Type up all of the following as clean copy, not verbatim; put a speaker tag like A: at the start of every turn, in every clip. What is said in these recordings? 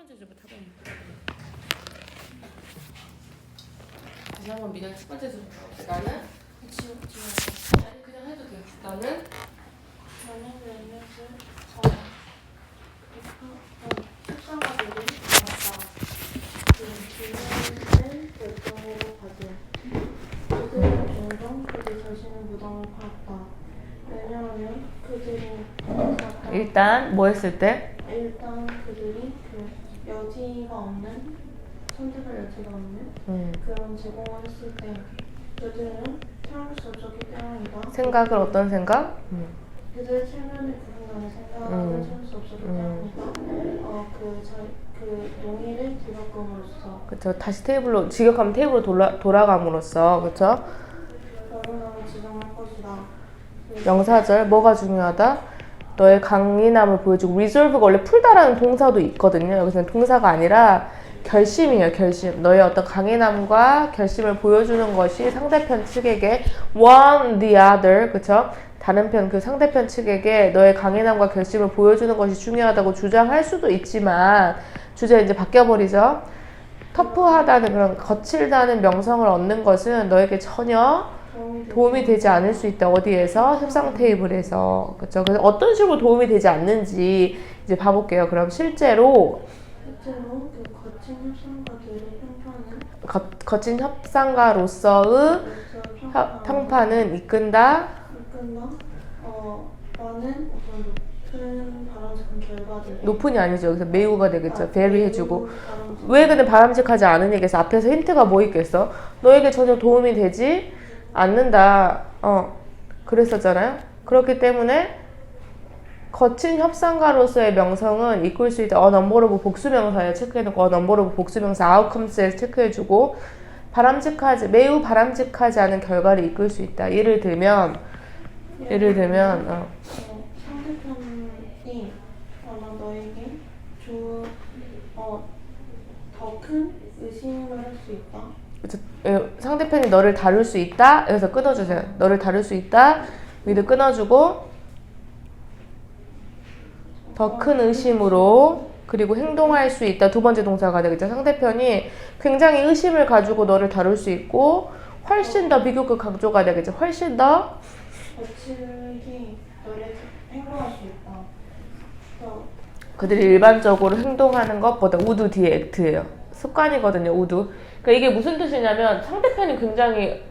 A: 번째 줄부터 하면 다시 한번 미련 첫 번째 줄부터 나는 아니 그냥 해도 돼요. 나는
B: 몇 특성화들이 나왔다. 기능을 결정으로 가진 그들은 종종 그들 자신의 무덤을 파았다. 왜냐하면 그들이
A: 일단 뭐 했을 때?
B: 일단 그들이 그 여지가 없는 선택할 여지가 없는 그런 제공을 했을 때 그들은 참을 수 없었기 때문이다.
A: 생각을 어떤 생각?
B: 그들의 체면을 구분하는 생각을 참을 수 없었기 때문이다. 그 동의를 뒤바꿈으로써
A: 그쵸. 다시 테이블로 직역하면 테이블로 돌아감으로써 그쵸?
B: 원인함을 지정할 것이다.
A: 명사절 뭐가 중요하다? 너의 강인함을 보여주고 resolve가 원래 풀다라는 동사도 있거든요. 여기서는 동사가 아니라 결심이에요. 결심. 너의 어떤 강인함과 결심을 보여주는 것이 상대편 측에게 one the other 그쵸? 다른 편 그 상대편 측에게 너의 강인함과 결심을 보여주는 것이 중요하다고 주장할 수도 있지만 주제 이제 바뀌어버리죠. 터프하다는 그런 거칠다는 명성을 얻는 것은 너에게 전혀 도움이 되지 않을 수 있다. 어디에서? 협상 테이블에서. 그쵸? 그래서 어떤 식으로 도움이 되지 않는지 이제 봐볼게요. 그럼 실제로
B: 그 거친 협상가들의 평판은
A: 거친 협상가로서의 평판은 이끈다.
B: 많은 어떤 높은 바람직한 결과들
A: 높은이 아니죠. 그래서 매우가 되겠죠. very 해주고. 왜 근데 바람직하지 않은 얘기에서 앞에서 힌트가 뭐 있겠어? 너에게 전혀 도움이 되지 않는다. 그랬었잖아요. 그렇기 때문에 거친 협상가로서의 명성은 이끌 수 있다. 넘버로브 복수명사에 체크해놓고 넘버로브 복수명사 outcomes에 체크해주고 매우 바람직하지 않은 결과를 이끌 수 있다. 예를 들면
B: 상대편이 아마 너에게 더 큰 의심을 할 수 있다.
A: 상대편이 너를 다룰 수 있다. 여기서 끊어주세요. 너를 다룰 수 있다. 위드 끊어주고 더 큰 의심으로 그리고 행동할 수 있다. 두 번째 동사가 되겠죠. 상대편이 굉장히 의심을 가지고 너를 다룰 수 있고 훨씬 더 비교급 강조가 되겠죠. 훨씬 더
B: 거칠게 너를 행동할 수 있다.
A: 그들이 일반적으로 행동하는 것보다 우드 뒤에 액트예요. 습관이거든요. 우드. 그러니까 이게 무슨 뜻이냐면 상대편이 굉장히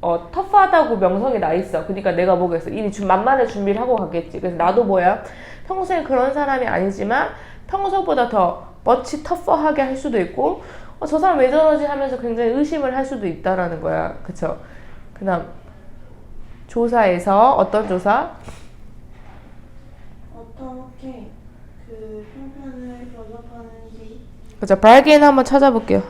A: 터프하다고 명성이 나 있어. 그러니까 내가 뭐겠어. 이미 만만의 준비를 하고 가겠지. 그래서 나도 뭐야. 평소에 그런 사람이 아니지만 평소보다 더 멋지 터프하게 할 수도 있고 저 사람 왜 저러지 하면서 굉장히 의심을 할 수도 있다라는 거야. 그쵸? 그 다음 조사에서 어떤 조사?
B: 어떻게 그 평판을 분석하는지
A: 그쵸? 발기인 한번 찾아볼게요.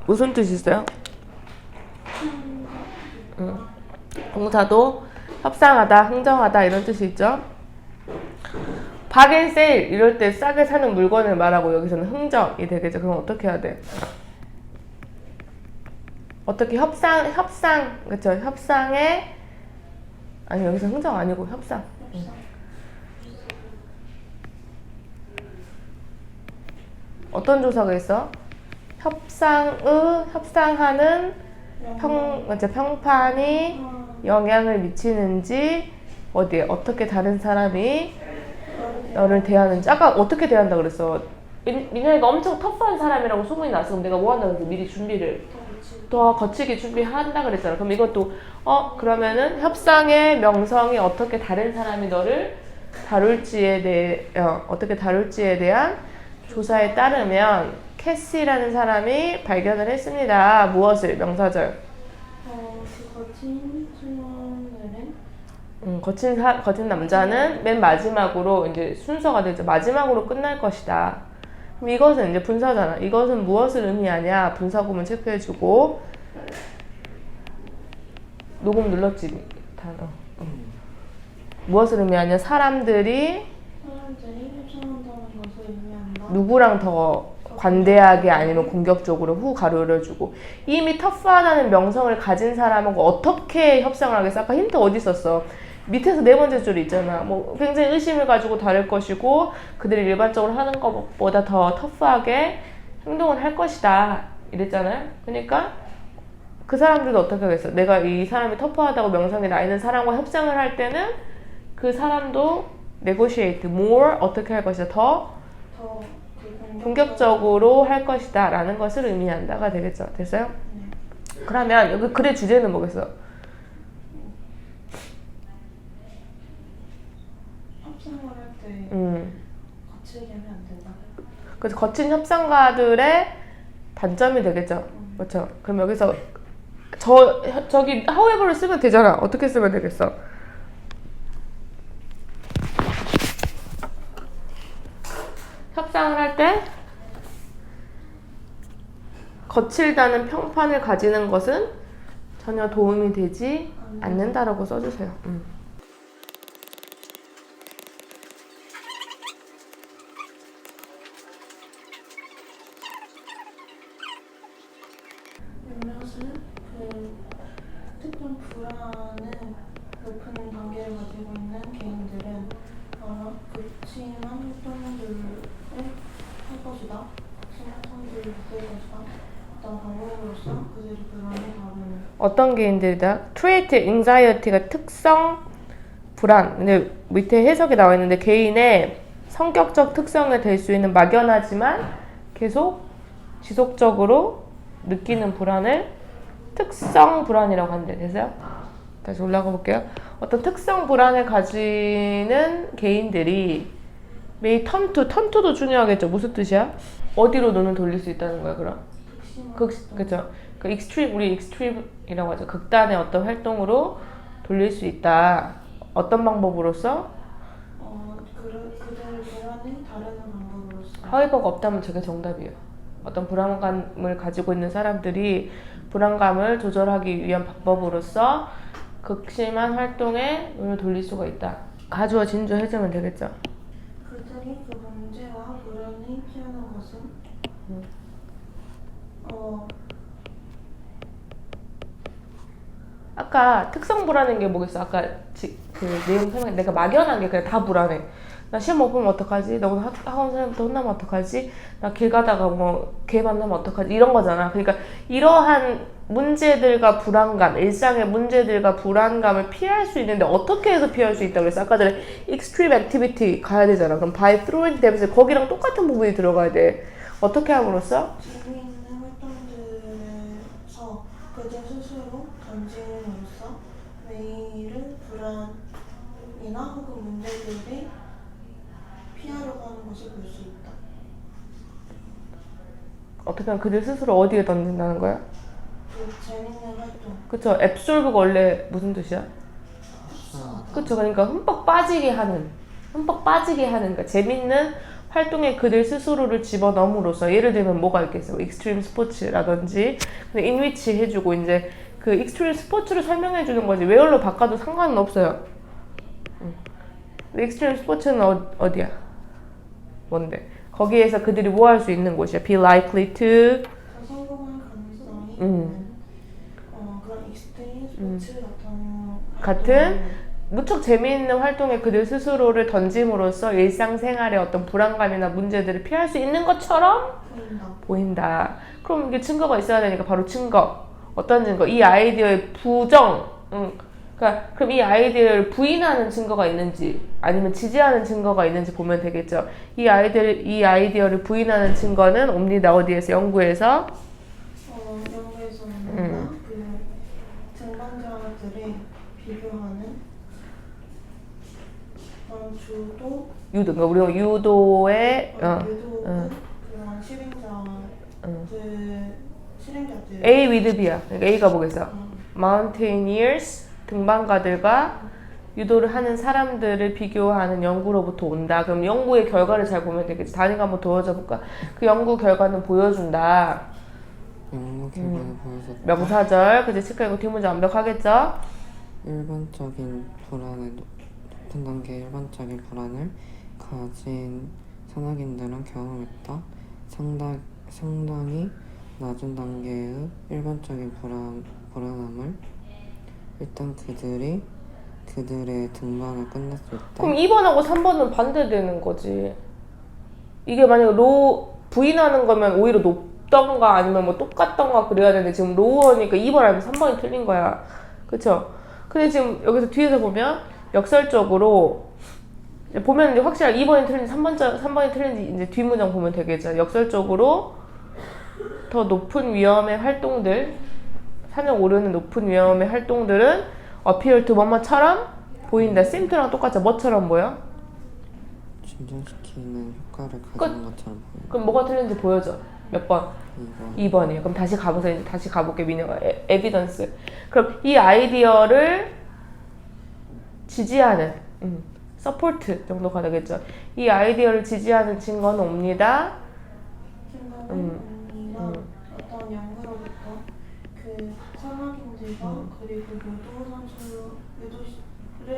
A: 무슨 뜻이 있어요? 동사도 협상하다, 흥정하다 이런 뜻이 있죠. 바겐세일 이럴 때 싸게 사는 물건을 말하고 여기서는 흥정이 되겠죠. 그럼 어떻게 해야 돼? 어떻게 협상 그쵸? 협상에 아니 여기서 흥정 아니고 협상. 어떤 조사가 있어? 협상하는 평판이 영향을 미치는지 어디에 어떻게 다른 사람이 너를 대하는지 아까 어떻게 대한다 그랬어. 민현이가 엄청 터프한 사람이라고 소문이 났어. 그럼 내가 뭐 한다 그래서 미리 준비를 더 거치게 준비한다 그랬잖아. 그럼 이것도 그러면은 협상의 명성이 어떻게 다른 사람이 너를 어떻게 다룰지에 대한 조사에 따르면 캐시라는 사람이 발견을 했습니다. 무엇을? 명사절.
B: 그 거친 소년들은
A: 거친 남자는 맨 마지막으로 이제 순서가 되죠. 마지막으로 끝날 것이다. 그럼 이것은 이제 분사잖아. 이것은 무엇을 의미하냐? 분사구문 체크해주고 녹음 눌렀지 단어. 무엇을 의미하냐? 사람들이
B: 협상한다는 것을 의미한다.
A: 누구랑 더 관대하게 아니면 공격적으로 후 가로열어주고. 이미 터프하다는 명성을 가진 사람하고 어떻게 협상을 하겠어? 아까 힌트 어디 있었어? 밑에서 네 번째 줄이 있잖아. 뭐 굉장히 의심을 가지고 다를 것이고 그들이 일반적으로 하는 것보다 더 터프하게 행동을 할 것이다 이랬잖아요. 그러니까 그 사람들도 어떻게 하겠어? 내가 이 사람이 터프하다고 명성이 나 있는 사람과 협상을 할 때는 그 사람도 negotiate more 어떻게 할 것이다 더 공격적으로 할 것이다 라는 것을 의미한다가 되겠죠. 됐어요? 그러면 여기 글의 주제는 뭐겠어?
B: 협상을 할 때 거칠게 하면 안 된다.
A: 그래서 거친 협상가들의 단점이 되겠죠. 그렇죠? 그럼 여기서 저기 however를 쓰면 되잖아. 어떻게 쓰면 되겠어? 협상을 할 때 거칠다는 평판을 가지는 것은 전혀 도움이 되지 않는다라고 써주세요.
B: 몇몇은 그 특정 불안을 높은 단계를 가지고 있는 개인들은 그치만 활동들을 할 것이다. 생산들을 할 것이다. 어떤 방법으로서 그들이 불안을 다루는
A: 어떤 개인들이다? trait, anxiety가 특성, 불안. 근데 밑에 해석이 나와 있는데 개인의 성격적 특성이 될 수 있는 막연하지만 계속 지속적으로 느끼는 불안을 특성 불안이라고 하는데 됐어요? 다시 올라가 볼게요. 어떤 특성 불안을 가지는 개인들이 may turn to도 중요하겠죠. 무슨 뜻이야? 어디로 눈을 돌릴 수 있다는 거야, 그럼? 그죠? 그 extreme, 우리 extreme이라고 하죠. 극단의 어떤 활동으로 돌릴 수 있다. 어떤 방법으로서?
B: 그들의 불안을 다루는 방법으로서.
A: however가 없다면 저게 정답이에요. 어떤 불안감을 가지고 있는 사람들이 불안감을 조절하기 위한 방법으로서 극심한 활동에 눈을 돌릴 수가 있다. 가주어 진주 해주면 되겠죠.
B: 그들이 그 문제와 불안을 피하는 것은
A: 아까 특성 불안인 게 뭐겠어? 아까 그 내용 설명 내가 막연한 게 그냥 다 불안해. 나 시험 못 보면 어떡하지? 나 오늘 학원 선생님한테 혼나면 어떡하지? 나 길 가다가 뭐 개 만나면 어떡하지? 이런 거잖아. 그러니까 이러한 문제들과 불안감, 일상의 문제들과 불안감을 피할 수 있는데 어떻게 해서 피할 수 있다고 그랬어? 아까 전에 extreme activity 가야 되잖아. 그럼 by throwing themselves 거기랑 똑같은 부분이 들어가야 돼. 어떻게 함으로써?
B: 재미있는 활동들에서 그들 스스로 던짐으로써 매일을 불안이나 혹은 문제들을 피하려고 하는 것을 볼 수 있다.
A: 어떻게 하면 그들 스스로 어디에 던진다는 거야?
B: 그 재밌는 활동.
A: 그쵸. absorbe가 원래 무슨 뜻이야? 그쵸. 그러니까 흠뻑 빠지게 하는 그러니까 재밌는 활동에 그들 스스로를 집어넣음으로써 예를 들면 뭐가 있겠어요? 익스트림 스포츠라든지 근데 인위치 해주고 이제 그 익스트림 스포츠를 설명해 주는 거지 웨어로 바꿔도 상관은 없어요. 익스트림 스포츠는 어디야? 뭔데? 거기에서 그들이 뭐 할 수 있는 곳이야? be likely to
B: 더 성공할 가능성이 있는 그런 익스트림 스포츠
A: 같은 무척 재미있는 활동에 그들 스스로를 던짐으로써 일상생활의 어떤 불안감이나 문제들을 피할 수 있는 것처럼 보인다. 그럼 이게 증거가 있어야 되니까 바로 증거. 어떤 증거? 이 아이디어의 부정. 그러니까 그럼 이 아이디어를 부인하는 증거가 있는지 아니면 지지하는 증거가 있는지 보면 되겠죠. 이 아이디어를 부인하는 증거는 옵니다. 어디에서? 연구에서?
B: 연구에서는 그 등반자들의 비교하는 주도
A: 그러니까 우리가 유도의
B: 유도는 그런 실행자들
A: A with B야. 그러니까 A가 뭐겠어? Mountaineers 등반가들과 유도를 하는 사람들을 비교하는 연구로부터 온다. 그럼 연구의 결과를 잘 보면 되겠지. 다니가 한번 도와줘 볼까? 그 연구 결과는 보여준다.
C: 연구 결과를 보여줬다.
A: 명사절, 그치? 체크하고 뒷문제 완벽하겠죠?
C: 일반적인 불안을 높은 단계의 일반적인 불안을 가진 산악인들은 경험했다. 상당히 낮은 단계의 일반적인 불안함을 일단 그들의 등반을 끝냈을 때
A: 그럼 2번하고 3번은 반대되는 거지. 이게 만약에 부인하는 거면 오히려 높던가 아니면 뭐 똑같던가 그래야 되는데 지금 로우어니까 2번 아니면 3번이 틀린 거야. 그쵸? 근데 지금 여기서 뒤에서 보면 역설적으로 보면 이제 확실하게 2번이 틀린지 3번이 틀린지 이제 뒷문장 보면 되겠죠. 역설적으로 더 높은 위험의 활동들, 산을 오르는 높은 위험의 활동들은 appear to 뭐뭐처럼 보인다. simto랑 똑같죠. 뭐처럼 보여?
C: 진전시키는 효과를 가지는 것처럼 보인다.
A: 그럼 뭐가 틀린지 보여줘. 몇 번?
C: 2번.
A: 2번이에요. 그럼 다시 가보세요. 이제 다시 가볼게, 민영아. 에비던스. 그럼 이 아이디어를 지지하는, 서포트 정도가 되겠죠. 이 아이디어를 지지하는 증거는 옵니다.
B: 증거는 언니가 어떤 연구로부터 그 산악인들과 그리고 유도를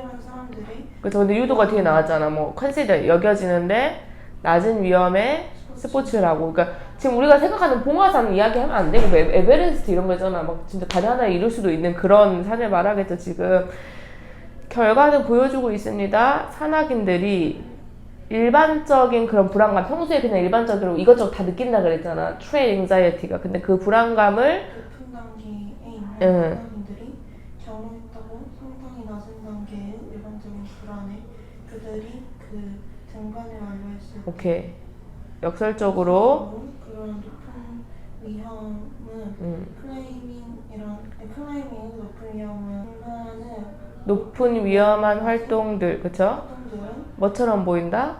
B: 한 사람들이
A: 그래서 근데 유도가 뒤에 나왔잖아. 뭐 컨시더 여겨지는데 낮은 위험의 스포츠라고. 그러니까 지금 우리가 생각하는 봉화산 이야기하면 안 되고 뭐 에베레스트 이런 거잖아. 막 진짜 다리 하나에 이룰 수도 있는 그런 산을 말하겠죠. 지금 결과는 보여주고 있습니다. 산악인들이 일반적인 그런 불안감, 평소에 그냥 일반적으로 이것저것 다 느낀다 그랬잖아. 트레이 앵자이어티가. 근데 그 불안감을
B: 높은 단계에 있는
A: 응.
B: 사람들이 경험했다고 상당히 낮은 단계의 일반적인 불안에 그들이 그 등반을 완료했을 때
A: 오케이. 역설적으로
B: 그런 높은 위험은 클라이밍 높은 위험은 등반을
A: 높은 위험한 활동들, 그쵸?
B: 활동들은
A: 뭐처럼 보인다?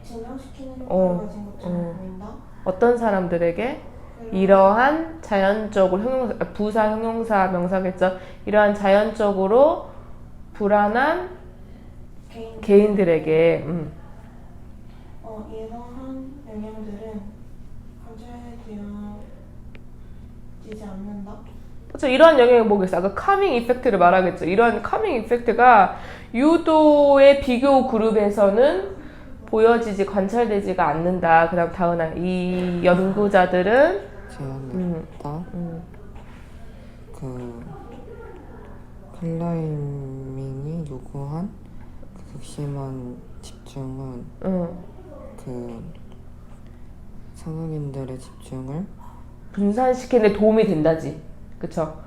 B: 진정시키는 효과를 가진 것처럼 보인다.
A: 어떤 사람들에게? 이러한 자연적으로 부사, 형용사, 명사겠죠? 이러한 자연적으로 불안한 개인들에게
B: 이러한 영향들은 관찰되어지지 않는다.
A: 그렇죠. 이러한 영향이 뭐겠어? 아까 카밍 이펙트를 말하겠죠. 이러한 카밍 이펙트가 유도의 비교 그룹에서는 보여지지, 관찰되지가 않는다. 그 다음 다은아, 이 연구자들은
C: 제안했다. 그 클라이밍이 요구한 그 극심한 집중은 그 상황인들의 집중을
A: 분산시키는 데 도움이 된다지. 그쵸?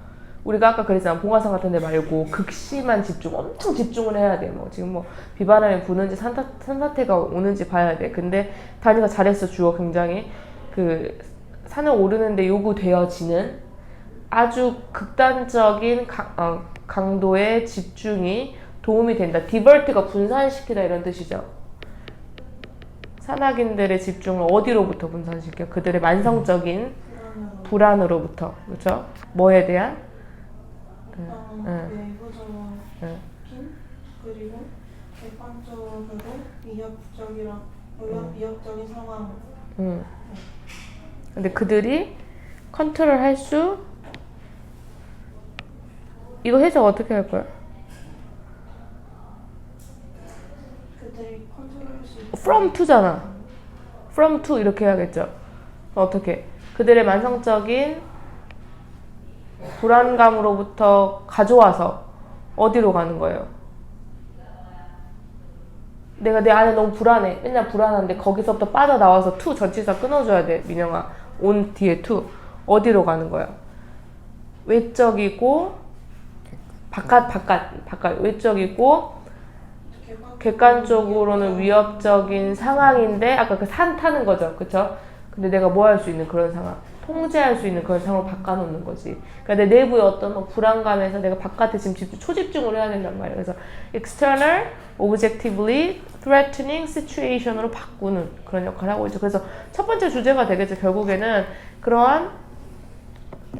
A: 우리가 아까 그랬잖아. 봉화산 같은 데 말고 극심한 집중, 엄청 집중을 해야 돼. 뭐 지금 뭐 비바람이 부는지 산사태가 오는지 봐야 돼. 근데 다니가 잘했어. 주어 굉장히 그 산을 오르는데 요구되어지는 아주 극단적인 강도의 집중이 도움이 된다. 디버트가 분산시키다 이런 뜻이죠. 산악인들의 집중을 어디로부터 분산시켜? 그들의 만성적인 불안으로부터. 그렇죠? 뭐에 대한?
B: 내부적인 그리고 객관적으로 위협적인 상황.
A: 근데 그들이 컨트롤 할 수 이거 해석 어떻게 할 거야?
B: 그들이 컨트롤할 수 있다.
A: from to잖아. from to 이렇게 해야겠죠. 어떻게? 그들의 만성적인 불안감으로부터 가져와서 어디로 가는 거예요? 내가 내 안에 너무 불안해. 맨날 불안한데 거기서부터 빠져나와서 to 전치사 끊어줘야 돼. 민영아. on 뒤에 to. 어디로 가는 거야? 외적이고 바깥 외적이고 객관적으로는 위협적인 상황인데 아까 그 산 타는 거죠. 그쵸? 근데 내가 뭐 할 수 있는 그런 상황, 통제할 수 있는 그런 상황을 바꿔놓는 거지. 그러니까 내 내부의 어떤 불안감에서 내가 바깥에 지금 초집중을 해야 된단 말이야. 그래서 external, objectively threatening situation으로 바꾸는 그런 역할을 하고 있죠. 그래서 첫 번째 주제가 되겠죠. 결국에는 그러한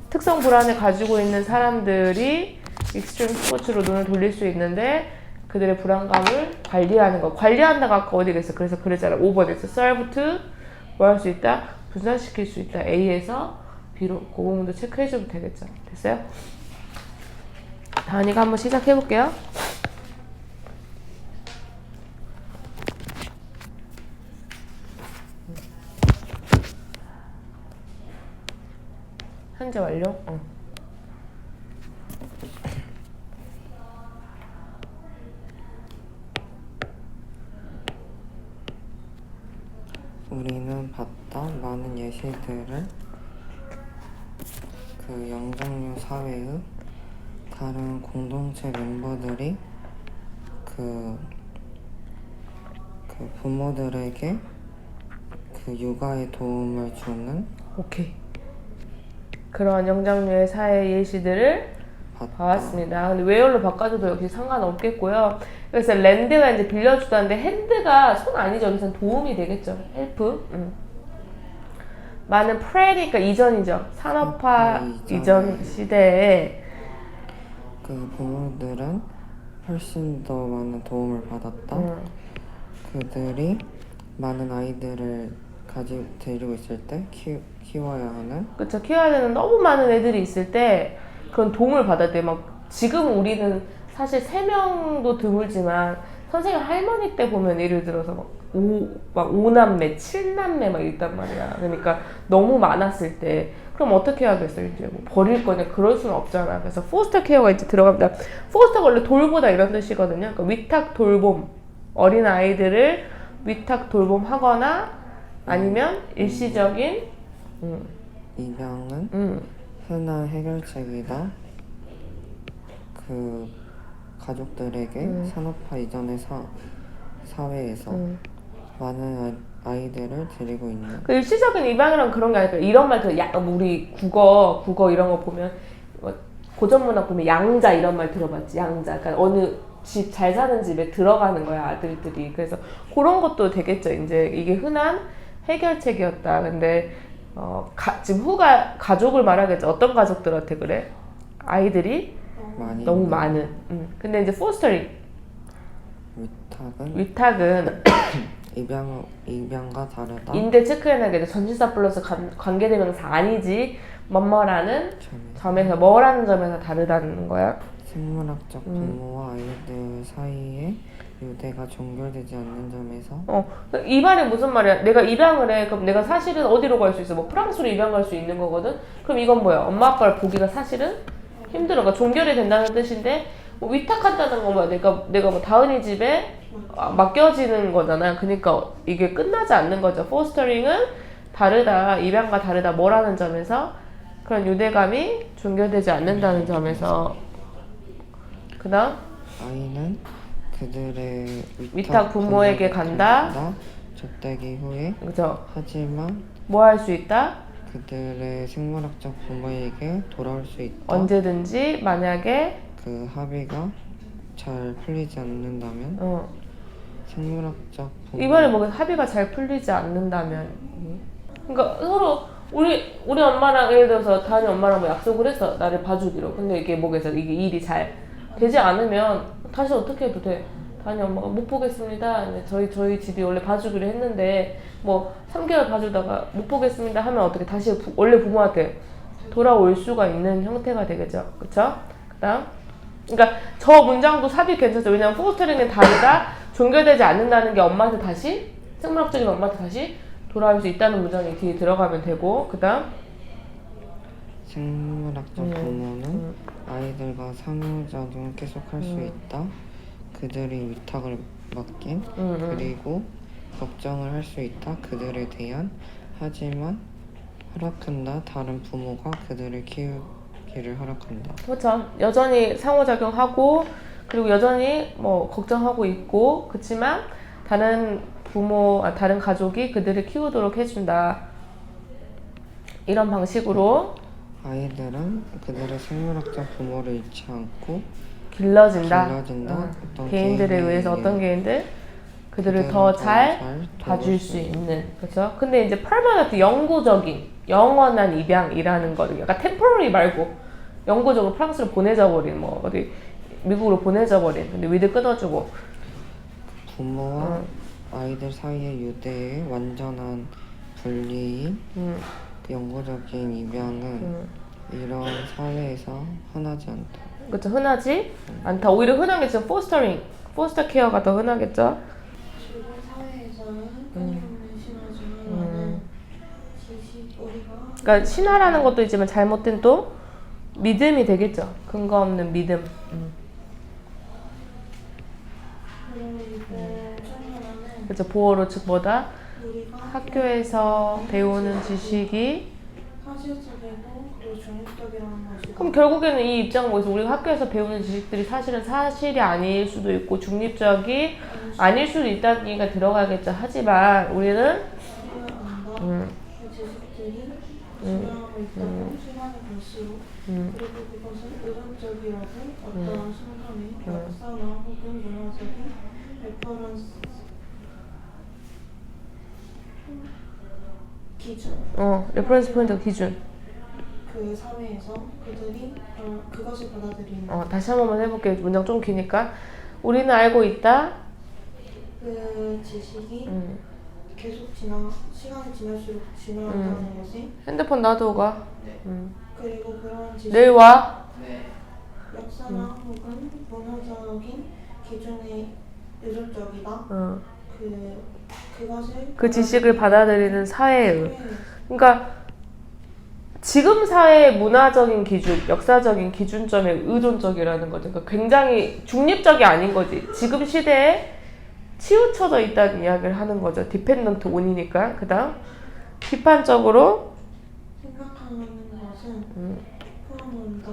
A: 특성 불안을 가지고 있는 사람들이 익스트림 스포츠로 눈을 돌릴 수 있는데 그들의 불안감을 관리하는 거. 관리한다가 아까 어디겠어? 그래서 그랬잖아. 5번에서 serve to 뭐 할 수 있다? 분산시킬 수 있다. A에서 B로. 그 부분도 체크해주면 되겠죠. 됐어요? 다은이가 한번 시작해볼게요. 현재 완료?
C: 우리는 봤다 많은 예시들을 그 영장류 사회의 다른 공동체 멤버들이 그 부모들에게 그 육아에 도움을 주는
A: 오케이. 그런 영장류의 사회 예시들을 봤습니다. 근데 웨어로 바꿔줘도 역시 상관없겠고요. 그래서 랜드가 이제 빌려주다는데 핸드가 손 아니죠. 여기서 도움이 되겠죠. 헬프. 많은 프레니까 이전이죠. 산업화 이전 시대에
C: 그 부모들은 훨씬 더 많은 도움을 받았다. 그들이 많은 아이들을 데리고 있을 때 키워야 하는
A: 그쵸. 키워야 되는 너무 많은 애들이 있을 때 그런 도움을 받을 때 막 지금 우리는 사실 3명도 드물지만 선생님 할머니 때 보면 예를 들어서 막 5남매, 7남매 막 있단 말이야. 그러니까 너무 많았을 때 그럼 어떻게 하겠어? 이제 뭐 버릴 거냐? 그럴 수는 없잖아. 그래서 포스터 케어가 이제 들어갑니다. 포스터가 원래 돌보다 이런 뜻이거든요. 그러니까 위탁 돌봄, 어린 아이들을 위탁 돌봄하거나 아니면 일시적인
C: 입양은 흔한 해결책이다. 그 가족들에게 산업화 이전의 사회에서 많은 아이들을 데리고 있는
A: 그 일시적인 입양이란 그런 게 아니라 이런 말 우리 국어 이런 거 보면 고전 문학 보면 양자 이런 말 들어봤지. 양자. 그러니까 어느 집 잘 사는 집에 들어가는 거야 아들들이. 그래서 그런 것도 되겠죠. 이제 이게 흔한 해결책이었다. 근데 지금 후가 가족을 말하겠죠. 어떤 가족들한테 그래? 아이들이 너무 많은. 근데 이제 포스터링 위탁은
C: 입양과 다르다.
A: 인데 체크해놔야겠죠. 전치사 플러스 관계대명사 아니지 뭐뭐라는 점에서 뭐라는 점에서 다르다는 거야.
C: 생물학적 부모와 아이들 사이에 유대가 종결되지 않는 점에서
A: 이 말이 무슨 말이야? 내가 입양을 해. 그럼 내가 사실은 어디로 갈 수 있어? 뭐 프랑스로 입양 갈 수 있는 거거든? 그럼 이건 뭐야? 엄마 아빠를 보기가 사실은 힘들어. 그러니까 종결이 된다는 뜻인데 뭐 위탁한다는 건 뭐야? 내가 뭐 다은이 집에 맡겨지는 거잖아. 그러니까 이게 끝나지 않는 거죠. 포스터링은 다르다. 입양과 다르다. 뭐라는 점에서 그런 유대감이 종결되지 않는다는 점에서 그 다음
C: 아이는 그들의
A: 위탁 부모에게 간다.
C: 접대기 후에
A: 그죠?
C: 하지만
A: 뭐 할 수 있다?
C: 그들의 생물학적 부모에게 돌아올 수 있다.
A: 언제든지 만약에
C: 그 합의가 잘 풀리지 않는다면 생물학적 부모
A: 이번에 뭐 합의가 잘 풀리지 않는다면 그러니까 서로 우리 엄마랑 예를 들어서 다은이 엄마랑 뭐 약속을 했어. 나를 봐주기로. 근데 이게 뭐겠어? 이게 일이 잘 되지 않으면 다시 어떻게 해도 돼. 다은이 엄마가 못 보겠습니다. 저희 집이 원래 봐주기로 했는데 뭐 3개월 봐주다가 못 보겠습니다 하면 어떻게 다시 원래 부모한테 돌아올 수가 있는 형태가 되겠죠. 그쵸? 그다음 그러니까 저 문장도 삽입 괜찮죠. 왜냐면 포스터링은 다르다. 종결되지 않는다는 게 엄마한테 다시 생물학적인 엄마한테 다시 돌아올 수 있다는 문장이 뒤에 들어가면 되고 그다음
C: 생물학적 부모는 아이들과 상호작용을 계속할 수 있다. 그들이 위탁을 맡긴 그리고 걱정을 할 수 있다. 그들에 대한 하지만 허락한다. 다른 부모가 그들을 키우기를 허락한다.
A: 그렇죠. 여전히 상호작용하고 그리고 여전히 뭐 걱정하고 있고 그렇지만 다른 다른 가족이 그들을 키우도록 해준다. 이런 방식으로
C: 아이들은 그들의 생물학적 부모를 잃지 않고
A: 길러진다.
C: 어떤
A: 개인들에 의해서 어떤 개인들? 그들을 더 잘 봐줄 수 있는. 그렇죠? 근데 이제 permanent 영구적인 영원한 입양이라는 거를 약간 temporary 말고 영구적으로 프랑스로 보내져 버린 뭐 어디 미국으로 보내져 버린 근데 위드 끊어주고
C: 부모와 아이들 사이의 유대의 완전한 분리인 영구적인 입양은 이런 사회에서 흔하지 않다.
A: 그렇죠. 흔하지 않다. 오히려 흔한 게 지금 포스터 케어가 더 흔하겠죠.
B: 지금 사회에서는 끊임없는 심하지만 많은 우리
A: 그러니까 신화라는 것도 있지만 잘못된 또 믿음이 되겠죠. 근거 없는 믿음.
B: 그리고 이번 청년은
A: 그래서 보어로 즉 뭐다?
B: 우리가
A: 학교에서 배우는 지식이
B: 사실적이고 그리고 중립적이라는 것이
A: 그럼 결국에는 이 입장 보에서 우리가 학교에서 배우는 지식들이 사실은 사실이 아닐 수도 있고 중립적이 아닐 수도 있다는 얘기가 들어가겠죠. 하지만 우리는
B: 안다. 그 지식들이 중요하고 있다고 시간이 갈수록 그리고 그것은 의존적이라고 어떠한 순간에 역사나 혹은 문화적인 레퍼런스 기준
A: 레퍼런스 포인트 기준.
B: 그 사회에서 그들이 그것을 받아들이는
A: 다시 한 번만 해볼게요. 문장 좀 기니까. 우리는 알고 있다.
B: 그 지식이 계속 시간이 지날수록 진화한다는 것이
A: 핸드폰 놔두고
B: 그리고 그런 지식
A: 내일 와.
B: 역사나 혹은 문화적인 기준에 의존적이다. 그것을
A: 그 지식을 받아들이는 사회의.
B: 네.
A: 그러니까 지금 사회의 문화적인 기준, 역사적인 기준점에 의존적이라는 거죠. 그러니까 굉장히 중립적이 아닌 거지. 지금 시대에 치우쳐져 있다는 이야기를 하는 거죠. 디펜던트 온이니까. 그 다음 비판적으로
B: 생각하는 것은 포함한다.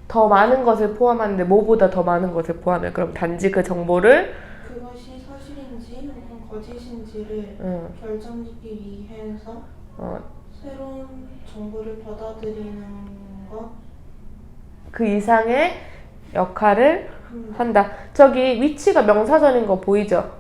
A: 더 많은 것을 포함하는데 뭐보다 더 많은 것을 포함해. 그럼 단지 그 정보를
B: 그것이 사실인지 혹은 거짓인지를 결정짓기 위해서 새로운 정보를 받아들이는 것
A: 그 이상의 역할을 한다. 저기 위치가 명사절인 거 보이죠?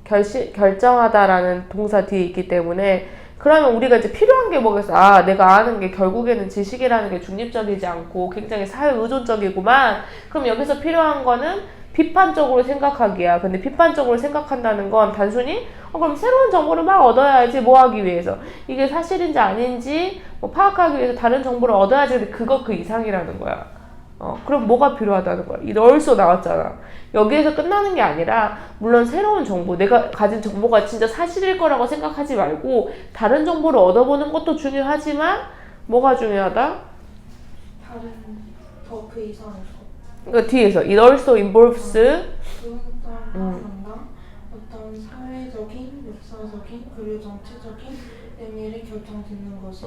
A: 결정하다라는 동사 뒤에 있기 때문에 그러면 우리가 이제 필요한 게 뭐겠어? 내가 아는 게 결국에는 지식이라는 게 중립적이지 않고 굉장히 사회 의존적이구만. 그럼 여기서 필요한 거는 비판적으로 생각하기야. 근데 비판적으로 생각한다는 건 단순히 그럼 새로운 정보를 막 얻어야지. 뭐 하기 위해서? 이게 사실인지 아닌지 뭐 파악하기 위해서 다른 정보를 얻어야지. 근데 그거 그 이상이라는 거야. 그럼 뭐가 필요하다는 거야? 이 널소 나왔잖아. 여기에서 끝나는 게 아니라 물론 새로운 정보, 내가 가진 정보가 진짜 사실일 거라고 생각하지 말고 다른 정보를 얻어보는 것도 중요하지만 뭐가 중요하다?
B: 다른 더 그 이상의 것.
A: 그러니까 뒤에서 it also involves
B: 그것도 포함한다. 어떤 사회적인, 역사적인, 그리고 정치적인 의미를 결정짓는 것이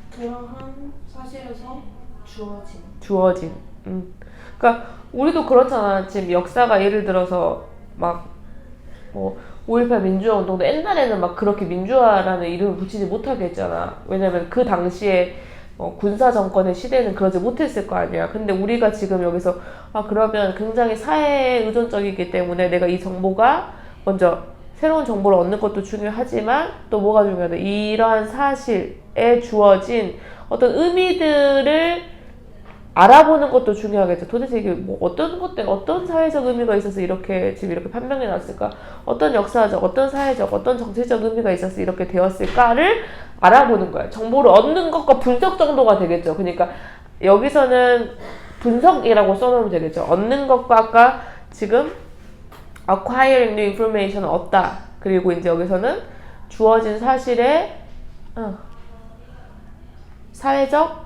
B: 그러한 사실에서 주어진.
A: 그러니까 우리도 그렇잖아. 지금 역사가 예를 들어서 막 뭐 5.18 민주화 운동도 옛날에는 막 그렇게 민주화라는 이름을 붙이지 못하게 했잖아. 왜냐면 그 당시에 군사 정권의 시대는 그러지 못했을 거 아니야. 근데 우리가 지금 여기서 그러면 굉장히 사회에 의존적이기 때문에 내가 이 정보가 먼저 새로운 정보를 얻는 것도 중요하지만 또 뭐가 중요하다. 이러한 사실에 주어진 어떤 의미들을 알아보는 것도 중요하겠죠. 도대체 이게 뭐 어떤 사회적 의미가 있어서 이렇게 지금 이렇게 판명이 났을까? 어떤 역사적, 어떤 사회적, 어떤 정치적 의미가 있어서 이렇게 되었을까를 알아보는 거야. 정보를 얻는 것과 분석 정도가 되겠죠. 그러니까 여기서는 분석이라고 써놓으면 되겠죠. 얻는 것과 아까 지금 acquiring new information을 얻다. 그리고 이제 여기서는 주어진 사실에 사회적,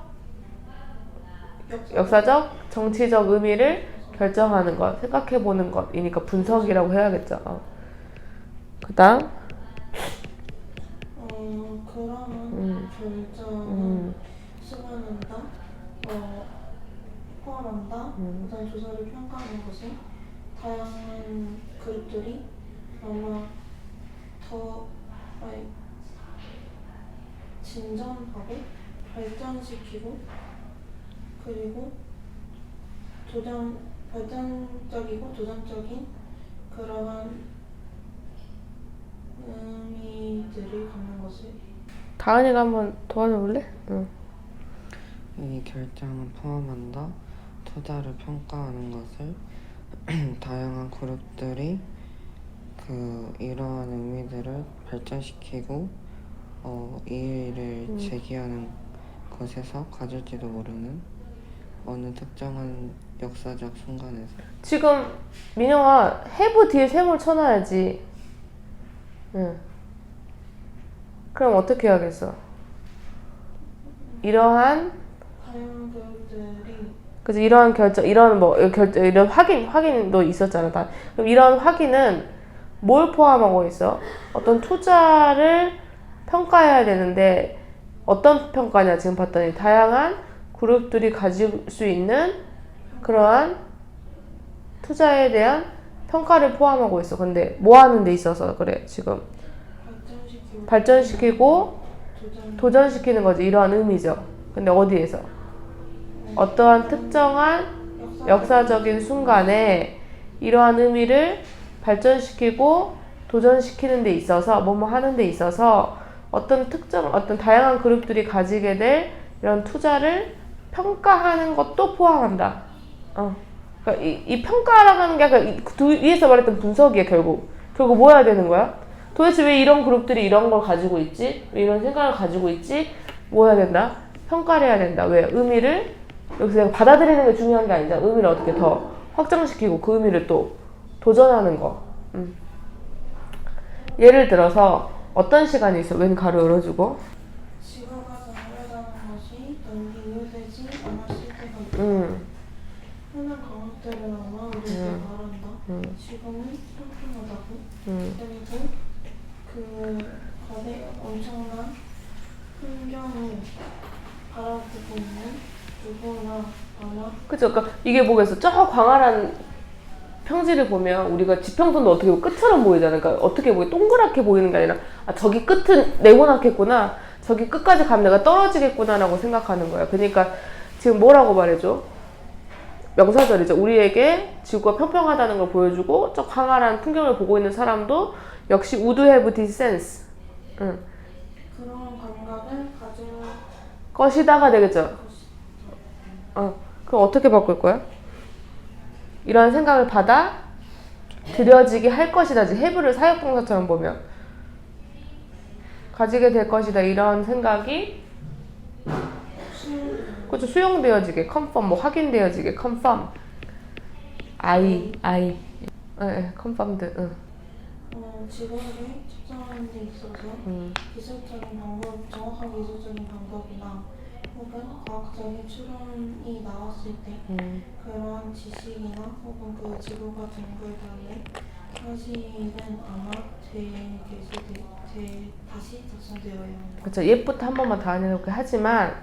A: 역사적, 정치적 의미를 결정하는 것, 생각해보는 것이니까 분석이라고 해야겠죠. 그 다음
B: 그러한 결정을 수반한다, 포함한다. 우선 조사를 평가하는 것이 다양한 그룹들이 아마 더 진전하고 발전시키고 그리고 발전적이고 도전적인 그러한 의미들을 갖는 것을
A: 다은이가 한번 도와줘볼래?
C: 이 결정은 포함한다. 투자를 평가하는 것을 다양한 그룹들이 이러한 의미들을 발전시키고 이의를 제기하는 것에서 가질지도 모르는 어느 특정한 역사적 순간에서.
A: 지금 민영아 have 뒤에 셈을 쳐놔야지. 응. 그럼 어떻게 해야겠어? 이러한
B: 다양한 교육들이
A: 그래서 이러한 결정, 이런 뭐 결정, 이런 확인도 있었잖아. 다. 그럼 이런 확인은 뭘 포함하고 있어? 어떤 투자를 평가해야 되는데 어떤 평가냐 지금 봤더니 다양한 그룹들이 가질 수 있는 그러한 투자에 대한 평가를 포함하고 있어. 근데 뭐 하는 데 있어서 그래 지금 발전시키고 도전시키는 거지. 이러한 의미죠. 근데 어디에서? 어떠한 특정한 역사적인 순간에 이러한 의미를 발전시키고 도전시키는 데 있어서 뭐뭐 하는 데 있어서 어떤 다양한 그룹들이 가지게 될 이런 투자를 평가하는 것도 포함한다. 그러니까 이 평가라는 게 아까 위에서 말했던 분석이야. 결국 뭐 해야 되는 거야? 도대체 왜 이런 그룹들이 이런 걸 가지고 있지? 왜 이런 생각을 가지고 있지? 뭐 해야 된다? 평가를 해야 된다. 왜? 의미를 여기서 내가 받아들이는 게 중요한 게 아니잖아. 의미를 어떻게 더 확장시키고 그 의미를 또 도전하는 거. 예를 들어서 어떤 시간이 있어? 웬 가로 열어주고
B: 지구가 정렬하는 것이 널리 이해되지 않았을 때가 있다. 흔한 과학들은 우리에게 말한다. 지금은 평평하다고. 그리고 그 거대 엄청난 풍경을 바라보고 있는 누구나 아마
A: 그쵸? 그러니까 이게 뭐겠어? 저 광활한 평지를 보면 우리가 지평선도 어떻게 보면 끝처럼 보이잖아. 그러니까 어떻게 보이 동그랗게 보이는 게 아니라 저기 끝은 네모나겠구나. 저기 끝까지 가면 내가 떨어지겠구나라고 생각하는 거야. 그러니까 지금 뭐라고 말해줘? 명사절이죠. 우리에게 지구가 평평하다는 걸 보여주고 저 광활한 풍경을 보고 있는 사람도 역시 would have this sense.
B: 그런 감각을 가질
A: 것이다가 되겠죠. 그럼 어떻게 바꿀 거야? 이런 생각을 받아 들여지게 할 것이다. have를 사역동사처럼 보면 가지게 될 것이다. 이런 생각이 그렇죠. 수용되어지게 confirm 뭐 확인되어지게 confirm I confirmed.
B: 지구를 측정하는 데 있어서 기술적인 방법, 정확한 기술적인 방법이나 혹은 과학적인 추론이 나왔을 때 그러한 지식이나 혹은 그 지구가 둥글다는 사실은 아마 다시 작성되어야 합니다.
A: 그렇죠. 옛부터 한 번만 더 안해놓게 하지만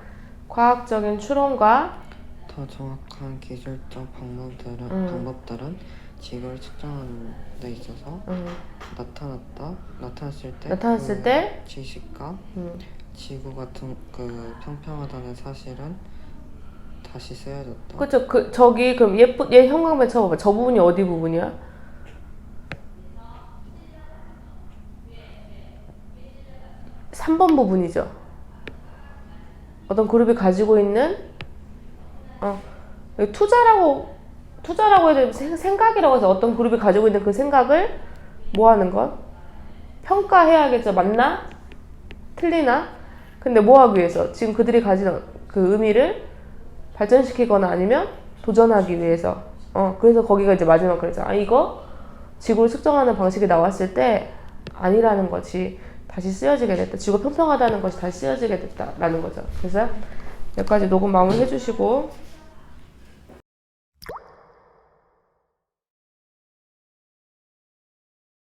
A: 과학적인 추론과
C: 더 정확한 기술적 방법들은 지구를 측정하는 데 있어서 나타났을 때 지식과 지구가 평평하다는 사실은 다시 쓰여졌다.
A: 그렇죠. 저기 그럼 얘 형광펜 쳐봐봐. 저 부분이 어디 부분이야? 삼 번 부분이죠. 어떤 그룹이 가지고 있는 투자라고 해야 되는 생각이라고 해서 어떤 그룹이 가지고 있는 그 생각을 뭐 하는 것? 평가해야겠죠. 맞나? 틀리나? 근데 뭐 하기 위해서? 지금 그들이 가진 그 의미를 발전시키거나 아니면 도전하기 위해서. 그래서 거기가 이제 마지막 그랬잖아. 이거 지구를 측정하는 방식이 나왔을 때 아니라는 거지. 다시 쓰여지게 됐다. 지구가 평평하다는 것이 다시 쓰여지게 됐다라는 거죠. 그래서 여기까지 녹음 마무리 해주시고